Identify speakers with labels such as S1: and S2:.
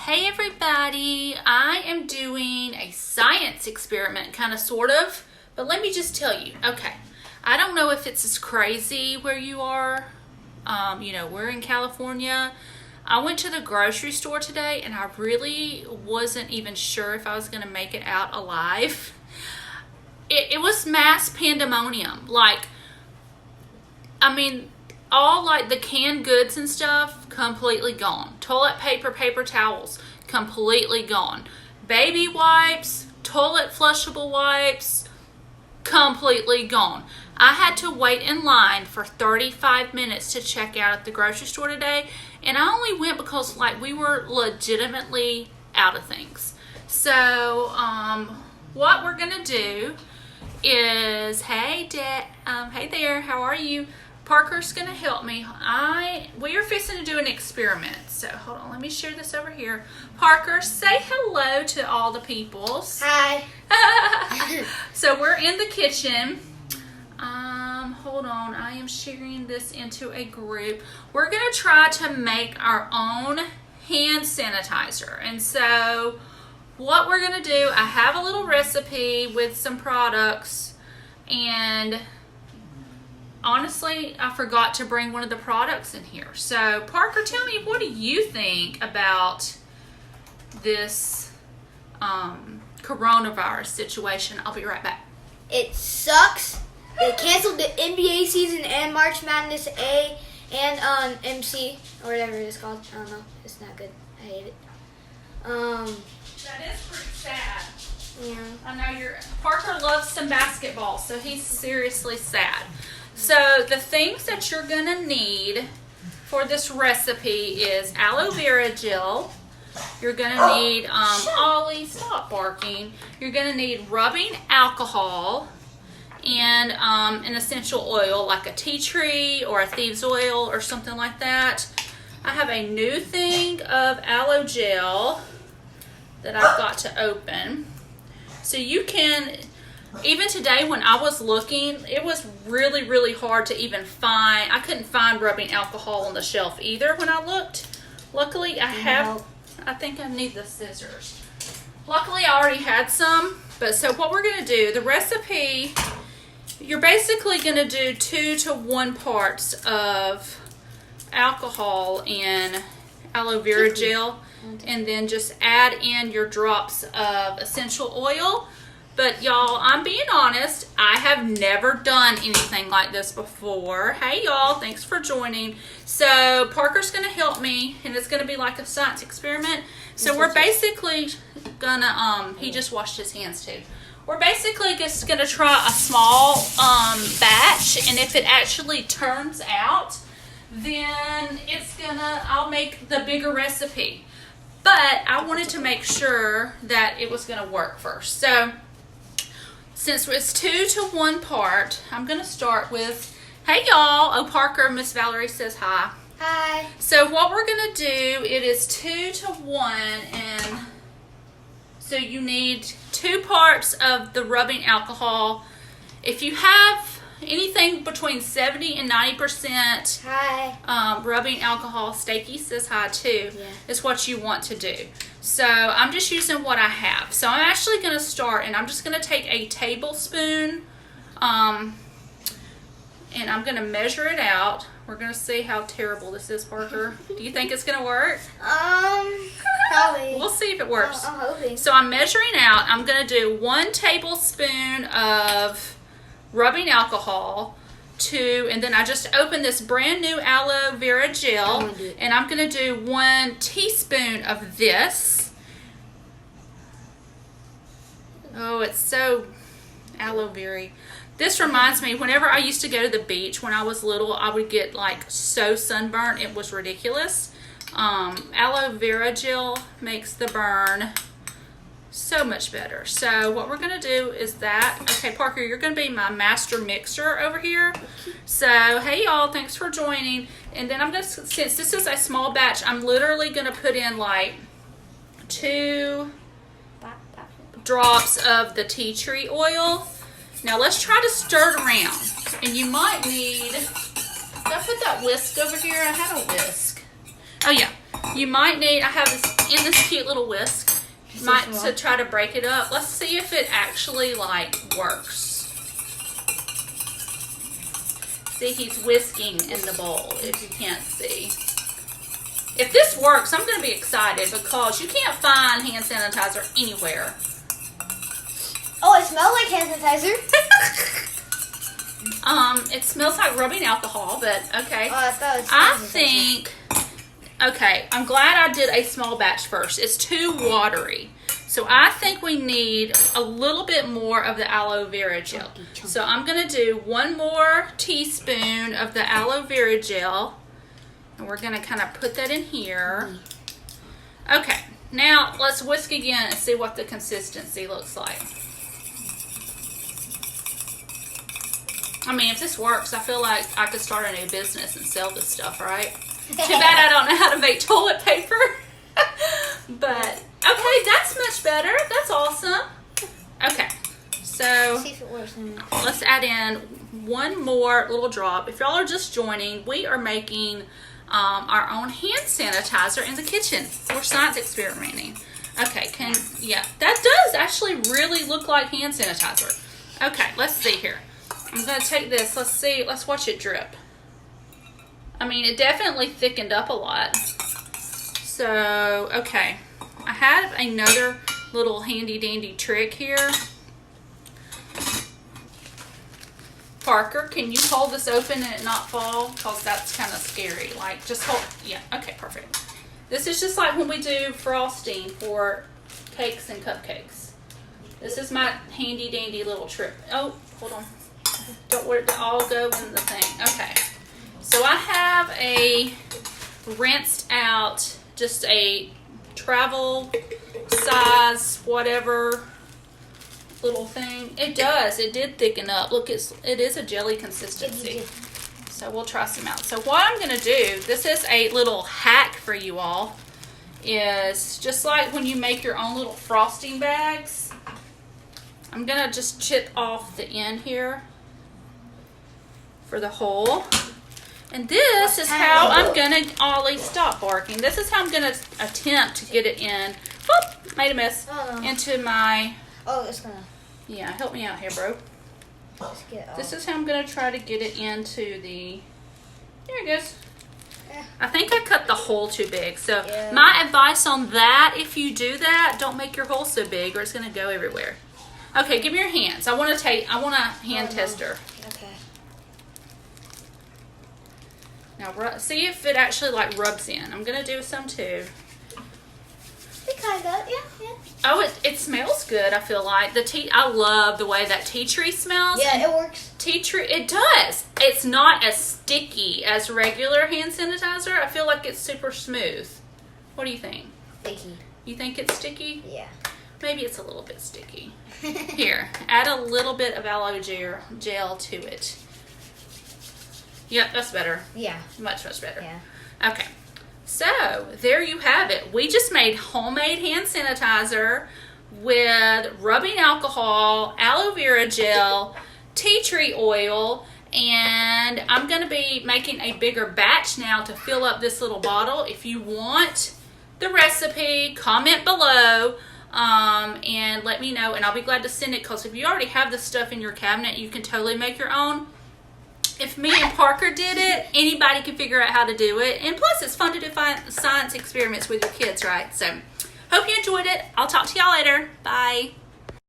S1: Hey everybody, I am doing a science experiment, kind of, sort of, but let me just tell you, okay, I don't know if it's as crazy where you are, we're in California. I went to the grocery store today and I really wasn't even sure if I was going to make it out alive. It was mass pandemonium, all like the canned goods and stuff, completely gone. Toilet paper, paper towels, completely gone. Baby wipes, toilet flushable wipes, completely gone. I had to wait in line for 35 minutes to check out at the grocery store today, and I only went because we were legitimately out of things. So what we're gonna do is, hey there, how are you? Parker's gonna help me. We are fixing to do an experiment. So hold on, let me share this over here. Parker, say hello to all the peoples.
S2: Hi.
S1: So we're in the kitchen. Hold on, I am sharing this into a group. We're gonna try to make our own hand sanitizer. And so what we're gonna do, I have a little recipe with some products, and honestly, I forgot to bring one of the products in here. So, Parker, tell me, what do you think about this coronavirus situation? I'll be right back.
S2: It sucks. They canceled the NBA season and March Madness A and MC, or whatever it's called. I don't know. It's not good. I hate it.
S1: That is pretty sad.
S2: Yeah.
S1: I know Parker loves some basketball, so he's seriously sad. So the things that you're gonna need for this recipe is aloe vera gel. You're gonna need Ollie, stop barking. You're gonna need rubbing alcohol and an essential oil like a tea tree or a thieves oil or something like that. I have a new thing of aloe gel that I've got to open. So you can, even today when I was looking, it was really, really hard to even find. I couldn't find rubbing alcohol on the shelf either when I looked. Luckily, I think I need the scissors. Luckily, I already had some. But so what we're going to do, the recipe, you're basically going to do 2 to 1 parts of alcohol in aloe vera gel, and then just add in your drops of essential oil. But y'all, I'm being honest, I have never done anything like this before. Hey y'all, thanks for joining. So Parker's gonna help me, and it's gonna be like a science experiment. So we're basically gonna, he just washed his hands too. We're basically just gonna try a small batch, and if it actually turns out, then I'll make the bigger recipe. But I wanted to make sure that it was gonna work first. So since it's 2 to 1 part, I'm going to start with, hey y'all. Oh, Parker, Miss Valerie says hi.
S2: Hi.
S1: So what we're going to do, it is 2 to 1, and so you need 2 parts of the rubbing alcohol. If you have anything between 70 and 90% rubbing alcohol, Stakey says hi too, is what you want to do. So I'm just using what I have. So I'm actually going to start, and I'm just going to take a tablespoon, and I'm going to measure it out. We're going to see how terrible this is, Parker. Do you think it's going to work?
S2: Probably.
S1: We'll see if it works.
S2: I'm hoping.
S1: So I'm measuring out. I'm going to do 1 tablespoon of rubbing alcohol, and then I just opened this brand new aloe vera gel, and I'm going to do 1 teaspoon of this. Oh, it's so aloe vera. This reminds me, whenever I used to go to the beach when I was little, I would get so sunburnt, it was ridiculous. Aloe vera gel makes the burn so much better. So what we're going to do is that. Okay, Parker, you're going to be my master mixer over here. So, hey y'all, thanks for joining. And then I'm going to, since this is a small batch, I'm literally going to put in 2 drops of the tea tree oil. Now let's try to stir it around. And you might need, did I put that whisk over here? I had a whisk. Oh yeah. You might need, I have this in this cute little whisk. Might to try to break it up. Let's see if it actually like works. See, he's whisking in the bowl, if you can't see. If this works, I'm going to be excited because you can't find hand sanitizer anywhere.
S2: Oh, it smells like hand sanitizer.
S1: It smells like rubbing alcohol, but okay.
S2: Oh, I thought it was
S1: I
S2: hand sanitizer.
S1: think, okay, I'm glad I did a small batch first. It's too watery. So I think we need a little bit more of the aloe vera gel. So I'm going to do 1 more teaspoon of the aloe vera gel. And we're going to kind of put that in here. Okay, now let's whisk again and see what the consistency looks like. I mean, if this works, I feel like I could start a new business and sell this stuff, right? Too bad I don't know how to make toilet paper. But, okay, that's much better. That's awesome. Okay, so
S2: See if it works.
S1: let's add in 1 more little drop. If y'all are just joining, we are making our own hand sanitizer in the kitchen. We're science experimenting. Okay, yeah, that does actually really look like hand sanitizer. Okay, let's see here. I'm gonna take this, let's watch it drip. I mean, it definitely thickened up a lot. So, okay, I have another little handy dandy trick here. Parker, can you hold this open and it not fall? Because that's kind of scary. Like, just hold, yeah, okay, perfect. This is just like when we do frosting for cakes and cupcakes. This is my handy dandy little trick. Oh, hold on. Don't let it all go in the thing. Okay. So I have a rinsed out, just a travel size, whatever little thing. It did thicken up. Look, it is a jelly consistency. So we'll try some out. So what I'm gonna do, this is a little hack for you all, is just like when you make your own little frosting bags, I'm gonna just chip off the end here for the hole. And this is how I'm gonna, Ollie, stop barking. This is how I'm gonna attempt to get it in, whoop, made a mess, into my,
S2: Oh, it's gonna.
S1: yeah, help me out here, bro.
S2: Let's get
S1: This is how I'm gonna try to get it into the, there it goes.
S2: Yeah.
S1: I think I cut the hole too big. So
S2: Yeah.
S1: my advice on that, if you do that, don't make your hole so big or it's gonna go everywhere. Okay, give me your hands. I want a hand tester.
S2: Okay.
S1: Now see if it actually like rubs in. I'm gonna do some too.
S2: It kind of, yeah.
S1: Oh, it smells good. I feel like I love the way that tea tree smells.
S2: Yeah, it works.
S1: Tea tree, it does. It's not as sticky as regular hand sanitizer. I feel like it's super smooth. What do you think?
S2: Sticky.
S1: You think it's sticky?
S2: Yeah.
S1: Maybe it's a little bit sticky. Here, add a little bit of aloe gel to it. Yep, that's better.
S2: Yeah.
S1: Much better.
S2: Yeah.
S1: Okay. So, there you have it. We just made homemade hand sanitizer with rubbing alcohol, aloe vera gel, tea tree oil, and I'm going to be making a bigger batch now to fill up this little bottle. If you want the recipe, comment below and let me know, and I'll be glad to send it, because if you already have the stuff in your cabinet, you can totally make your own. If me and Parker did it, anybody can figure out how to do it. And plus, it's fun to do science experiments with your kids, right? So, hope you enjoyed it. I'll talk to y'all later. Bye.